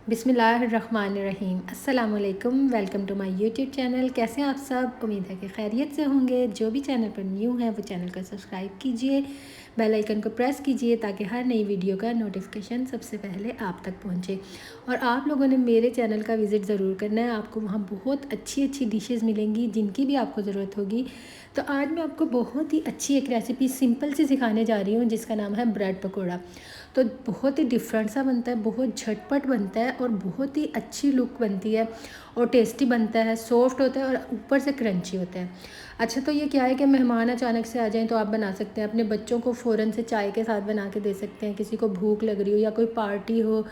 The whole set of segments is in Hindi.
बिस्मिल्लाहिर्रहमानिर्रहीम। अस्सलाम वालेकुम। Welcome to my YouTube channel. कैसे हैं आप सब? उम्मीद है कि खैरियत से होंगे। जो भी चैनल पर न्यू है वो चैनल को सब्सक्राइब कीजिए, बेल आइकन को प्रेस कीजिए ताकि हर नई वीडियो का नोटिफिकेशन सबसे पहले आप तक पहुंचे। और आप लोगों ने मेरे चैनल का विज़िट ज़रूर करना है। आपको वहाँ बहुत अच्छी अच्छी डिशेज़ मिलेंगी जिनकी भी आपको ज़रूरत होगी। तो आज मैं आपको बहुत ही अच्छी एक रेसिपी सिंपल सी सिखाने जा रही हूँ जिसका नाम है ब्रेड पकौड़ा। तो बहुत ही डिफरेंट सा बनता है, बहुत झटपट बनता है और बहुत ही अच्छी लुक बनती है और टेस्टी बनता है, सॉफ्ट होता है और ऊपर से क्रंची होता है। अच्छा, तो ये क्या है कि मेहमान अचानक से आ जाएं तो आप बना सकते हैं। अपने बच्चों को फ़ौरन से चाय के साथ बना के दे सकते हैं, किसी को भूख लग रही हो या कोई पार्टी हो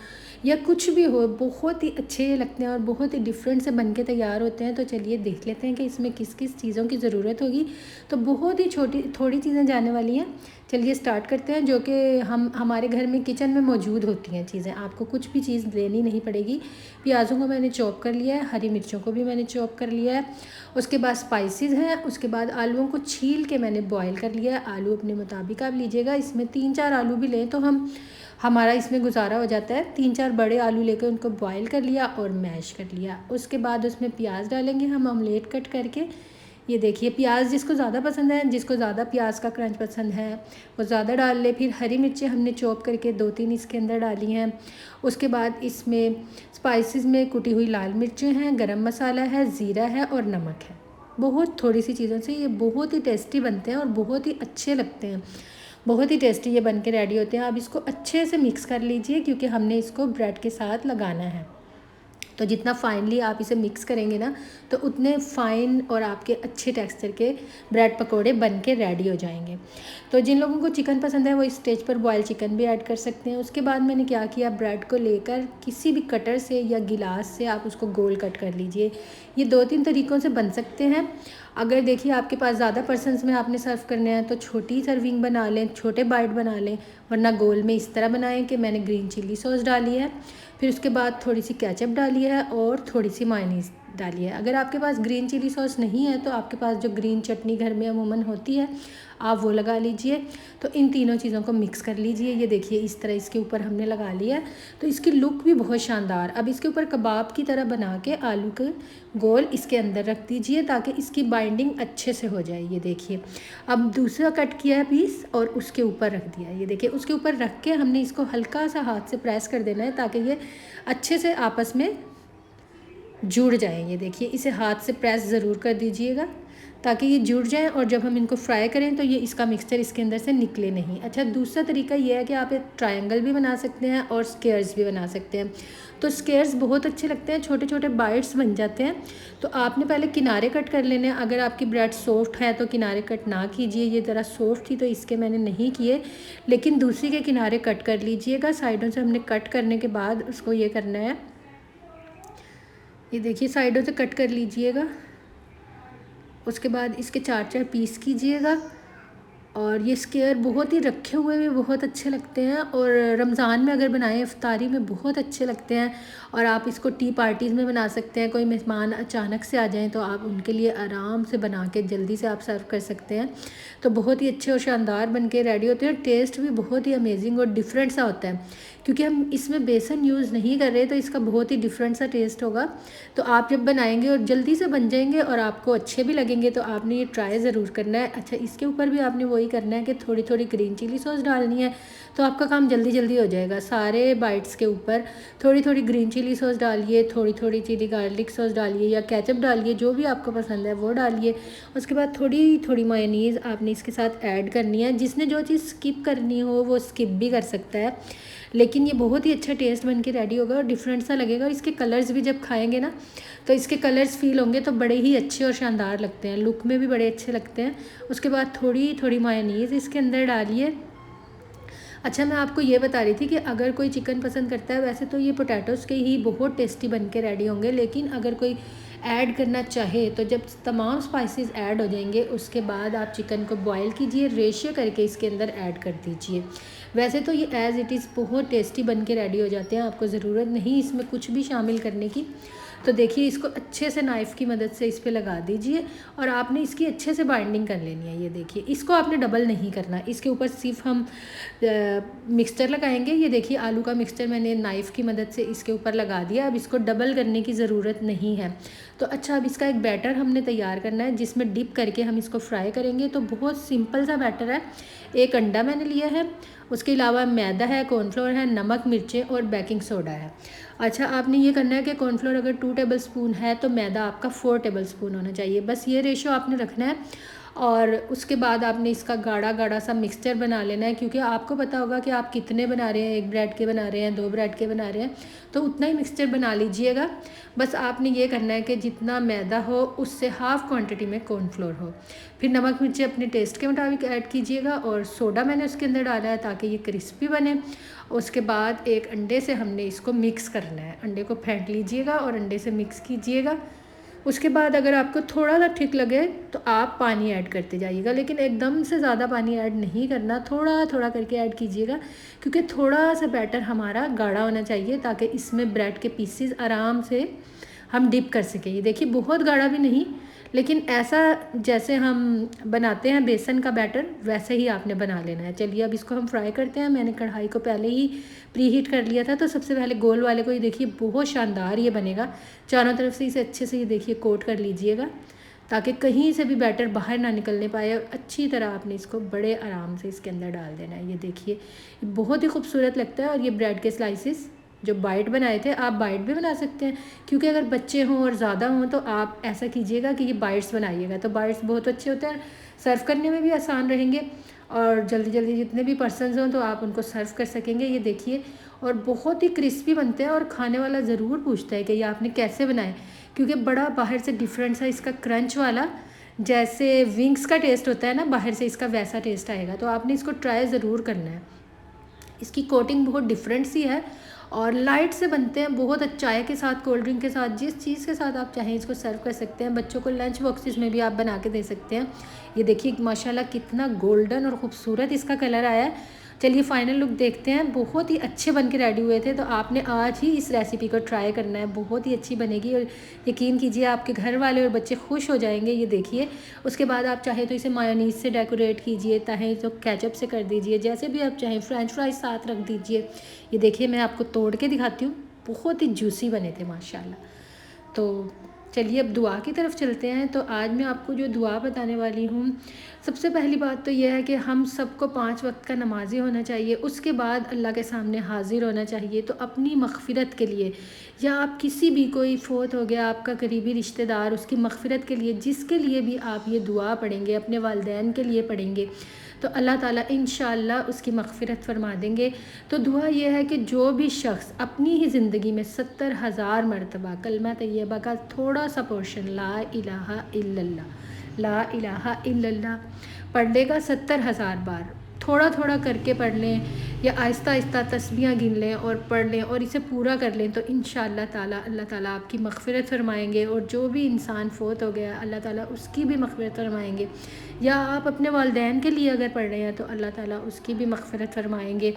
या कुछ भी हो, बहुत ही अच्छे लगते हैं और बहुत ही डिफरेंट से बन के तैयार होते हैं। तो चलिए देख लेते हैं कि इसमें किस किस चीज़ों की ज़रूरत होगी। तो बहुत ही छोटी थोड़ी चीज़ें जाने वाली हैं। चलिए स्टार्ट करते हैं, जो कि हमारे घर में किचन में मौजूद होती हैं चीज़ें। आपको कुछ भी चीज़ लेनी नहीं पड़ेगी। प्याज़ों को मैंने चॉप कर लिया है, हरी मिर्चों को भी मैंने चॉप कर लिया है। उसके बाद स्पाइसेस हैं। उसके बाद आलूओं को छील के मैंने बॉईल कर लिया है। आलू अपने मुताबिक आप लीजिएगा। इसमें 3-4 आलू भी लें तो हमारा इसमें गुजारा हो जाता है। 3-4 बड़े आलू लेकर उनको बॉईल कर लिया और मैश कर लिया। उसके बाद उसमें प्याज डालेंगे हम ऑमलेट कट करके। ये देखिए, प्याज जिसको ज़्यादा पसंद है, जिसको ज़्यादा प्याज का क्रंच पसंद है वो ज़्यादा डाल ले। फिर हरी मिर्चें हमने चॉप करके 2-3 इसके अंदर डाली हैं। उसके बाद इसमें स्पाइसेस में कुटी हुई लाल मिर्चें हैं, गरम मसाला है, ज़ीरा है और नमक है। बहुत थोड़ी सी चीज़ों से ये बहुत ही टेस्टी बनते हैं और बहुत ही अच्छे लगते हैं। बहुत ही टेस्टी ये बन के रेडी होते हैं। आप इसको अच्छे से मिक्स कर लीजिए क्योंकि हमने इसको ब्रेड के साथ लगाना है। तो जितना फाइनली आप इसे मिक्स करेंगे ना, तो उतने फ़ाइन और आपके अच्छे टेक्सचर के ब्रेड पकोड़े बन के रेडी हो जाएंगे। तो जिन लोगों को चिकन पसंद है वो इस स्टेज पर बॉयल चिकन भी ऐड कर सकते हैं। उसके बाद मैंने क्या किया, ब्रेड को लेकर किसी भी कटर से या गिलास से आप उसको गोल कट कर लीजिए। ये 2-3 तरीक़ों से बन सकते हैं। अगर देखिए आपके पास ज़्यादा पर्सनस में आपने सर्व करने हैं तो छोटी सर्विंग बना लें, छोटे बाइट बना लें, वरना गोल में इस तरह बनाएं कि मैंने ग्रीन चिली सॉस डाली है, फिर उसके बाद थोड़ी सी केचप डाली है और थोड़ी सी मायोनीज़ डाली है। अगर आपके पास ग्रीन चिली सॉस नहीं है तो आपके पास जो ग्रीन चटनी घर में अमूमन होती है आप वो लगा लीजिए। तो इन तीनों चीज़ों को मिक्स कर लीजिए। ये देखिए इस तरह इसके ऊपर हमने लगा लिया है। तो इसकी लुक भी बहुत शानदार। अब इसके ऊपर कबाब की तरह बना के आलू के गोल इसके अंदर रख दीजिए ताकि इसकी बाइंडिंग अच्छे से हो जाए। ये देखिए, अब दूसरा कट किया है पीस और उसके ऊपर रख दिया। ये देखिए, उसके ऊपर रख के हमने इसको हल्का सा हाथ से प्रेस कर देना है ताकि ये अच्छे से आपस में जुड़ जाएं। ये देखिए, इसे हाथ से प्रेस ज़रूर कर दीजिएगा ताकि ये जुड़ जाएं और जब हम इनको फ्राई करें तो ये इसका मिक्सचर इसके अंदर से निकले नहीं। अच्छा, दूसरा तरीका ये है कि आप एक ट्रायंगल भी बना सकते हैं और स्क्वायर्स भी बना सकते हैं। तो स्क्वायर्स बहुत अच्छे लगते हैं, छोटे छोटे बाइट्स बन जाते हैं। तो आपने पहले किनारे कट कर लेने हैं। अगर आपकी ब्रेड सॉफ्ट है तो किनारे कट ना कीजिए। ये ज़रा सॉफ्ट थी तो इसके मैंने नहीं किए, लेकिन दूसरी के किनारे कट कर लीजिएगा। साइडों से हमने कट करने के बाद उसको ये करना है। ये देखिए, साइडों से कट कर लीजिएगा। उसके बाद इसके 4-4 पीस कीजिएगा। और ये स्क्वायर बहुत ही रखे हुए भी बहुत अच्छे लगते हैं और रमज़ान में अगर बनाएं इफ्तारी में बहुत अच्छे लगते हैं। और आप इसको टी पार्टीज़ में बना सकते हैं। कोई मेहमान अचानक से आ जाएं तो आप उनके लिए आराम से बना के जल्दी से आप सर्व कर सकते हैं। तो बहुत ही अच्छे और शानदार बन के रेडी होते हैं। टेस्ट भी बहुत ही अमेजिंग और डिफरेंट सा होता है क्योंकि हम इसमें बेसन यूज़ नहीं कर रहे, तो इसका बहुत ही डिफरेंट सा टेस्ट होगा। तो आप जब बनाएंगे और जल्दी से बन जाएंगे और आपको अच्छे भी लगेंगे तो आपने ये ट्राई ज़रूर करना है। अच्छा, इसके ऊपर भी आपने वही करना है कि थोड़ी थोड़ी ग्रीन चिली सॉस डालनी है तो आपका काम जल्दी जल्दी हो जाएगा। सारे बाइट्स के ऊपर थोड़ी थोड़ी ग्रीन चिली सॉस डालिए, थोड़ी थोड़ी चिली गार्लिक सॉस डालिए या केचप डालिए, जो भी आपको पसंद है वो डालिए। उसके बाद थोड़ी थोड़ी मायोनीज़ आपने इसके साथ ऐड करनी है। जिसने जो चीज़ स्किप करनी हो वो स्किप भी कर सकता है, लेकिन ये बहुत ही अच्छा टेस्ट बन के रेडी होगा और डिफरेंट सा लगेगा। और इसके कलर्स भी जब खाएंगे ना तो इसके कलर्स फील होंगे तो बड़े ही अच्छे और शानदार लगते हैं, लुक में भी बड़े अच्छे लगते हैं। उसके बाद थोड़ी थोड़ी मायोनीज़ इसके अंदर डालिए। अच्छा, मैं आपको ये बता रही थी कि अगर कोई चिकन पसंद करता है, वैसे तो ये पोटैटोज़ के ही बहुत टेस्टी बन के रेडी होंगे, लेकिन अगर कोई ऐड करना चाहे तो जब तमाम स्पाइसेस ऐड हो जाएंगे उसके बाद आप चिकन को बॉयल कीजिए, रेशियो करके इसके अंदर ऐड कर दीजिए। वैसे तो ये एज़ इट इज़ बहुत टेस्टी बन के रेडी हो जाते हैं, आपको ज़रूरत नहीं इसमें कुछ भी शामिल करने की। तो देखिए इसको अच्छे से नाइफ़ की मदद से इस पे लगा दीजिए और आपने इसकी अच्छे से बाइंडिंग कर लेनी है। ये देखिए इसको आपने डबल नहीं करना, इसके ऊपर सिर्फ हम मिक्सचर लगाएंगे। ये देखिए आलू का मिक्सचर मैंने नाइफ़ की मदद से इसके ऊपर लगा दिया, अब इसको डबल करने की ज़रूरत नहीं है। तो अच्छा, अब इसका एक बैटर हमने तैयार करना है जिसमें डिप करके हम इसको फ्राई करेंगे। तो बहुत सिंपल सा बैटर है। एक अंडा मैंने लिया है, उसके अलावा मैदा है, कॉर्नफ्लोर है, नमक, मिर्चें और बेकिंग सोडा है। अच्छा, आपने ये करना है कि कॉर्नफ्लोर अगर 2 टेबलस्पून है तो मैदा आपका 4 टेबलस्पून होना चाहिए, बस ये रेशो आपने रखना है। और उसके बाद आपने इसका गाढ़ा गाढ़ा सा मिक्सचर बना लेना है, क्योंकि आपको पता होगा कि आप कितने बना रहे हैं, 1 ब्रेड के बना रहे हैं, 2 ब्रेड के बना रहे हैं, तो उतना ही मिक्सचर बना लीजिएगा। बस आपने ये करना है कि जितना मैदा हो उससे हाफ़ क्वांटिटी में कॉर्नफ्लोर हो। फिर नमक मिर्ची अपने टेस्ट के मुताबिक ऐड कीजिएगा और सोडा मैंने उसके अंदर डाला है ताकि ये क्रिस्पी बने। उसके बाद एक अंडे से हमने इसको मिक्स करना है, अंडे को फेंट लीजिएगा और अंडे से मिक्स कीजिएगा। उसके बाद अगर आपको थोड़ा सा ठीक लगे तो आप पानी ऐड करते जाइएगा, लेकिन एकदम से ज़्यादा पानी ऐड नहीं करना, थोड़ा थोड़ा करके ऐड कीजिएगा, क्योंकि थोड़ा सा बैटर हमारा गाढ़ा होना चाहिए ताकि इसमें ब्रेड के पीसेस आराम से हम डिप कर सकें। ये देखिए बहुत गाढ़ा भी नहीं, लेकिन ऐसा जैसे हम बनाते हैं बेसन का बैटर वैसे ही आपने बना लेना है। चलिए अब इसको हम फ्राई करते हैं। मैंने कढ़ाई को पहले ही प्री हीट कर लिया था, तो सबसे पहले गोल वाले को ये देखिए बहुत शानदार ये बनेगा। चारों तरफ से इसे अच्छे से ये देखिए कोट कर लीजिएगा ताकि कहीं से भी बैटर बाहर ना निकलने पाए, और अच्छी तरह आपने इसको बड़े आराम से इसके अंदर डाल देना है। ये देखिए बहुत ही खूबसूरत लगता है। और ये ब्रेड के स्लाइसिस जो बाइट बनाए थे, आप बाइट भी बना सकते हैं, क्योंकि अगर बच्चे हों और ज़्यादा हों तो आप ऐसा कीजिएगा कि ये बाइट्स बनाइएगा, तो बाइट्स बहुत अच्छे होते हैं, सर्व करने में भी आसान रहेंगे और जल्दी जल्दी जितने भी पर्सनस हों तो आप उनको सर्व कर सकेंगे। ये देखिए, और बहुत ही क्रिस्पी बनते हैं और खाने वाला ज़रूर पूछता है कि ये आपने कैसे बनाए, क्योंकि बड़ा बाहर से डिफरेंट सा इसका क्रंच वाला, जैसे विंग्स का टेस्ट होता है ना बाहर से, इसका वैसा टेस्ट आएगा। तो आपने इसको ट्राई ज़रूर करना है। इसकी कोटिंग बहुत डिफरेंट सी है और लाइट से बनते हैं, बहुत अच्छा चाय के साथ, कोल्ड ड्रिंक के साथ, जिस चीज़ के साथ आप चाहें इसको सर्व कर सकते हैं। बच्चों को लंच बॉक्सेस में भी आप बना के दे सकते हैं। ये देखिए माशाल्लाह कितना गोल्डन और ख़ूबसूरत इसका कलर आया है। चलिए फाइनल लुक देखते हैं। बहुत ही अच्छे बन के रेडी हुए थे, तो आपने आज ही इस रेसिपी को ट्राई करना है, बहुत ही अच्छी बनेगी और यकीन कीजिए आपके घर वाले और बच्चे खुश हो जाएंगे। ये देखिए, उसके बाद आप चाहे तो इसे मायोनीज़ से डेकोरेट कीजिए, चाहे तो केचप से कर दीजिए, जैसे भी आप चाहें, फ्रेंच फ्राइज साथ रख दीजिए। ये देखिए मैं आपको तोड़ के दिखाती हूँ, बहुत ही जूसी बने थे माशाल्लाह। तो चलिए अब दुआ की तरफ चलते हैं। तो आज मैं आपको जो दुआ बताने वाली हूँ, सबसे पहली बात तो यह है कि हम सबको 5 वक्त का नमाज़ी होना चाहिए। उसके बाद अल्लाह के सामने हाज़िर होना चाहिए। तो अपनी मग़फ़िरत के लिए, या आप किसी भी, कोई फ़ौत हो गया आपका करीबी रिश्तेदार, उसकी मग़फ़िरत के लिए, जिसके लिए भी आप ये दुआ पढ़ेंगे, अपने वालिदैन के लिए पढ़ेंगे, तो अल्लाह ताला इंशाअल्लाह उसकी मग़फ़िरत फ़रमा देंगे। तो दुआ यह है कि जो भी शख्स अपनी ही ज़िंदगी में 70,000 मरतबा कलमा तैयबा का थोड़ा सा पोर्शन ला इलाहा इल्लल्लाह, ला इलाहा इल्लल्लाह पढ़ लेगा 70,000 बार, थोड़ा थोड़ा करके पढ़ लें या आहिस्ता आहिस्ता तस्बीहां गिन लें और पढ़ लें और इसे पूरा कर लें, तो इंशाअल्लाह ताला अल्लाह ताला आपकी मग़फ़िरत फ़रमाएंगे। और जो भी इंसान फ़ौत हो गया अल्लाह ताला उसकी भी मग़फ़िरत फ़रमाएंगे। या आप अपने वालिदैन के लिए अगर पढ़ रहे हैं तो अल्लाह ताला उसकी भी मग़फ़िरत फ़रमाएंगे।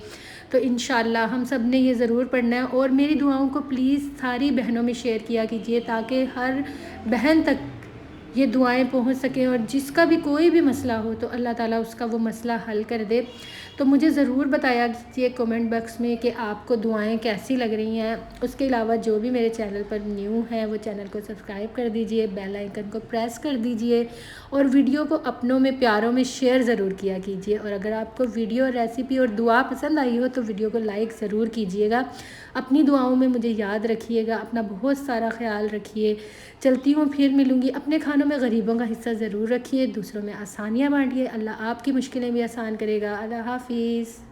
तो इंशाअल्लाह हम सब ने ये ज़रूर पढ़ना है। और मेरी दुआओं को प्लीज़ सारी बहनों में शेयर किया कीजिए, ताकि हर बहन तक ये दुआएं पहुंच सकें, और जिसका भी कोई भी मसला हो तो अल्लाह ताला उसका वो मसला हल कर दे। तो मुझे ज़रूर बताया कीजिए कमेंट बॉक्स में कि आपको दुआएं कैसी लग रही हैं। उसके अलावा जो भी मेरे चैनल पर न्यू है वो चैनल को सब्सक्राइब कर दीजिए, बेल आइकन को प्रेस कर दीजिए और वीडियो को अपनों में, प्यारों में शेयर ज़रूर किया कीजिए। और अगर आपको वीडियो, रेसिपी और दुआ पसंद आई हो तो वीडियो को लाइक ज़रूर कीजिएगा। अपनी दुआओं में मुझे याद रखिएगा। अपना बहुत सारा ख्याल रखिए। चलती हूँ, फिर मिलूँगी। अपने खानों में गरीबों का हिस्सा ज़रूर रखिए, दूसरों में आसानियाँ बांटिए। अल्लाह आपकी मुश्किलें भी आसान करेगा। अल्लाह हाफ़िज़।